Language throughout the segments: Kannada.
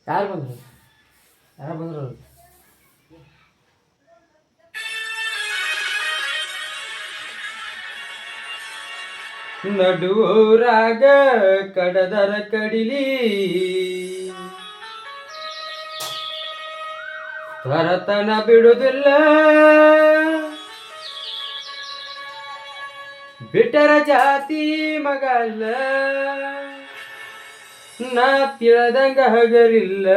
ಯಾರು ಬಂದರು? ಯಾರು ಬಂದರು? ನಡುವೂರಾಗ ಕಡದರ ಕಡಿಲಿ ಹೊರತನ ಬಿಡುದಿಲ್ಲ, ಬಿಟ್ಟರ ಜಾತಿ ಮಗಲ್ಲ, ನಾ ತಿಳದಂಗ ಹಗರಿಲ್ಲ.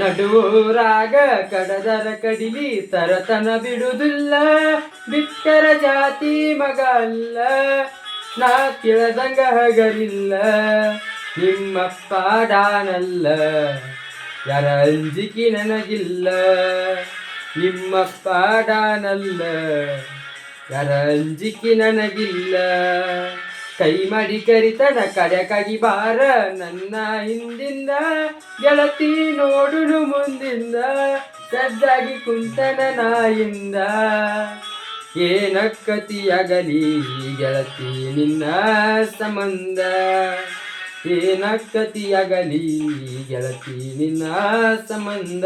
ನಡುವೂರಾಗ ಕಡದರ ಕಡಿಲಿ ತರತನ ಬಿಡುದಿಲ್ಲ, ಬಿಟ್ಟರ ಜಾತಿ ಮಗ ಅಲ್ಲ, ನಾ ತಿಳದಂಗ ಹಗರಿಲ್ಲ. ನಿಮ್ಮಪ್ಪ ಡಾನಲ್ಲ, ಯಾರ ಅಂಜಿಕೆ ನನಗಿಲ್ಲ. ನಿಮ್ಮಪ್ಪ ಡಾನಲ್ಲ, ಯಾರ ಅಂಜಿಕೆ ನನಗಿಲ್ಲ. ಕೈ ಮಾಡಿ ಕರಿತನ ಕಡೆಕಾಗಿ ಬಾರ ನನ್ನ ಹಿಂದಿಂದ, ಗೆಳತಿ ನೋಡುನು ಮುಂದಿಂದ, ಸಜ್ಜಾಗಿ ಕುಂತನ ನಾಯಿಂದ. ಏನಕ್ಕತಿಯಾಗಲಿ ಗೆಳತಿ ನಿನ್ನ ಸಂಬಂಧ, ಏನಕ್ಕತಿಯಾಗಲಿ ಗೆಳತಿ ನಿನ್ನ ಸಂಬಂಧ.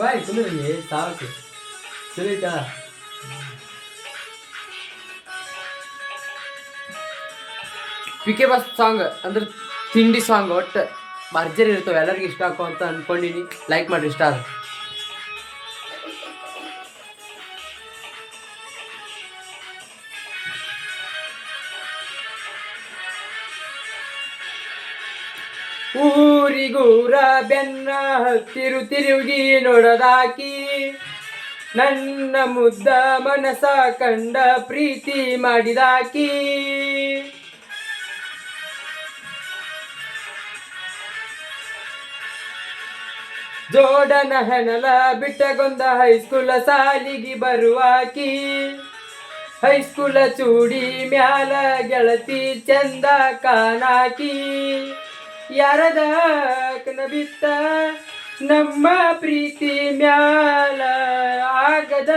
ಬಾಯ್ ಕುಂದ್ರೆ ಸಾಕು Sunita. P K boss song ಅಂದ್ರೆ ತಿಂಡಿ ಸಾಂಗ್, ಒಟ್ಟು ಭರ್ಜರಿ ಇರ್ತವೆ, ಎಲ್ಲರಿಗೂ ಇಷ್ಟ ಆಗೋ ಅಂತ ಅಂದ್ಕೊಂಡಿನಿ. ಲೈಕ್ ಮಾಡ್ರಿ ಇಷ್ಟ ಆದ್ರೆ. ಊರಿಗೂರ ಬೆನ್ನ ಹತ್ತಿರು ತಿರುಗಿ ನೋಡದಾಕಿ, ನನ್ನ ಮುದ್ದ ಮನಸ ಕಂಡ ಪ್ರೀತಿ ಮಾಡಿದಾಕಿ. ಜೋಡನ ಹೆಣಲ ಬಿಟ್ಟಗೊಂದ ಹೈಸ್ಕೂಲ ಸಾಲಿಗೆ ಬರುವಾಕಿ, ಹೈಸ್ಕೂಲ ಚೂಡಿ ಮ್ಯಾಲ ಗೆಳತಿ ಚಂದ ಕಾನಾಕಿ. ಯಾರದ ಬಿತ್ತ ನಮ್ಮ ಪ್ರೀತಿ ಮ್ಯಾಲ, ಆಗದ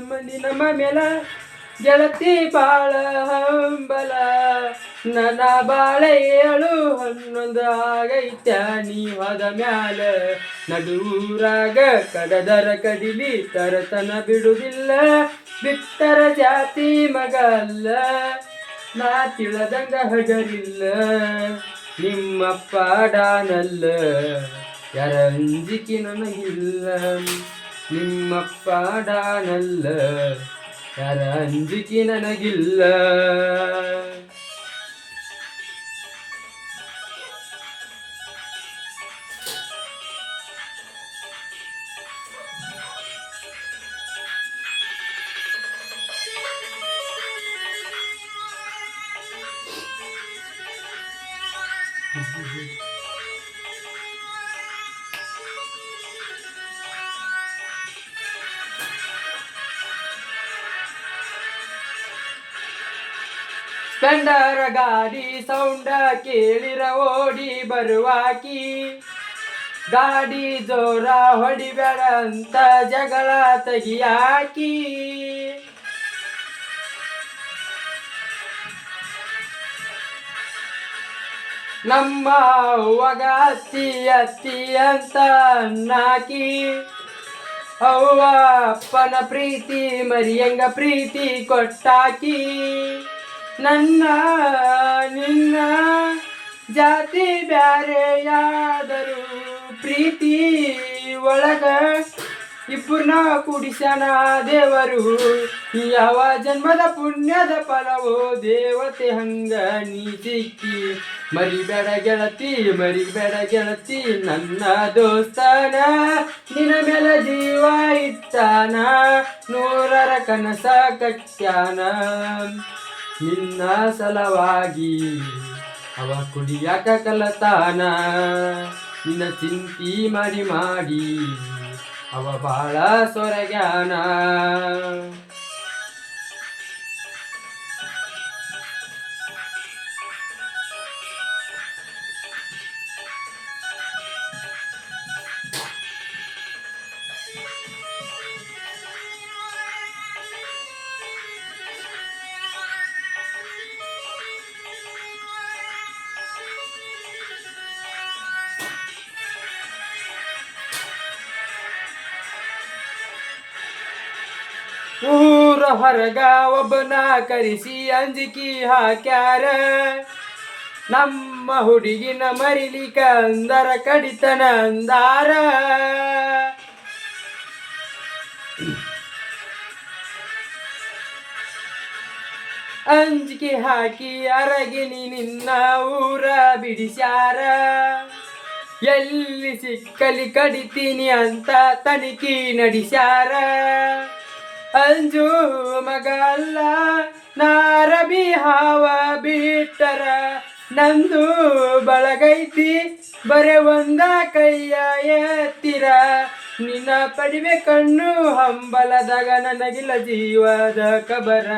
ಮಂದಿ ನಮ್ಮ ಮೇಲ, ಗೆಳತಿ ಬಾಳ ಹಂಬಲ. ನನ್ನ ಬಾಳೆ 7 ಆಗೈತ ನೀ ಹೋದ ಮ್ಯಾಲ. ನಡುವೂರಾಗ ಕಡದರ ಕಡಿಲಿ ತರತನ ಬಿಡುದಿಲ್ಲ, ಬಿಟ್ಟರ ಜಾತಿ ಮಗ ಅಲ್ಲ, ನಾ ತಿಳದಂಗ ಹಗರಿಲ್ಲ. ನಿಮ್ಮಪ್ಪ ಡಾನಲ್ಲ, ಯಾರ ಅಂಜಿಕೆ ನನಗಿಲ್ಲ. ನಿಮ್ಮಪ್ಪ ಡಾನಲ್ಲ, ಯಾರ ಅಂಜಿಕೆ ನನಗಿಲ್ಲ. ಸ್ಪೆಂಡರ ಗಾಡಿ ಸೌಂಡ ಕೇಳಿರ ಓಡಿ ಬರುವಾಕಿ, ಗಾಡಿ ಜೋರ ಹೊಡಿಬೇಡ ಅಂತ ಜಗಳ ತೆಗಿಯಾಕಿ. ನಮ್ಮ ಅವ್ವಗ ಅತ್ತಿ ಅತ್ತಿ ಅಂತ ಅನ್ನಾಕಿ, ಅವ್ವ ಅಪ್ಪನ ಪ್ರೀತಿ ಮರಿಯಂಗ ಪ್ರೀತಿ ಕೊಟ್ಟಾಕಿ. ನನ್ನ ನಿನ್ನ ಜಾತಿ ಬ್ಯಾರೆಯಾದರೂ ಪ್ರೀತಿ ಒಳಗ ಇಬ್ಬರನ್ನ ಕೂಡಿಸನ ದೇವರು. ಯಾವ ಜನ್ಮದ ಪುಣ್ಯದ ಫಲವೋ ದೇವತೆ ಹಂಗ ನೀ ಸಿಕ್ಕಿ. ಮರಿಬೇಡ ಗೆಳತಿ ಮರಿಬೇಡ ಗೆಳತಿ ನನ್ನ ದೋಸ್ತನ, ನಿನ್ನ ಮೇಲೆ ಜೀವ ಇಟ್ಟಾನ, 100ರ ಕನಸ ಕಟ್ಟ್ಯಾನ. ನಿನ್ನ ಸಲವಾಗಿ ಅವ ಕುಡಿಯಾಕ ಕಲತಾನ, ನಿನ್ನ ಚಿಂತಿ ಮಾಡಿ ಮಾಡಿ ಅವ ಬಾಳ ಸೊರಗ್ಯಾನ. ಊರ ಹೊರಗ ಒಬ್ಬನ ಕರೆಸಿ ಅಂಜಿಕಿ ಹಾಕ್ಯಾರ, ನಮ್ಮ ಹುಡುಗಿನ ಮರಿಲಿಕ ಅಂದರ ಕಡಿತನ ಅಂದಾರ. ಅಂಜಿಕೆ ಹಾಕಿ ಅರಗಿನಿ ನಿನ್ನ ಊರ ಬಿಡಿಸ್ಯಾರ, ಎಲ್ಲಿ ಸಿಕ್ಕಲಿ ಕಡಿತೀನಿ ಅಂತ ತನಿಖಿ ನಡೆಸ್ಯಾರ. ಅಂಜು ಮಗ ಅಲ್ಲ ನಾರಬಿ ಹಾವ ಬಿಟ್ಟರ, ನಂದು ಬಳಗೈತಿ ಬರೆ ಒಂದ ಕೈಯ ಎತ್ತಿರ. ನಿನ್ನ ಪಡಿವೆ ಕಣ್ಣು ಹಂಬಲದಾಗ ನನಗಿಲ್ಲ ಜೀವದ ಕಬರ.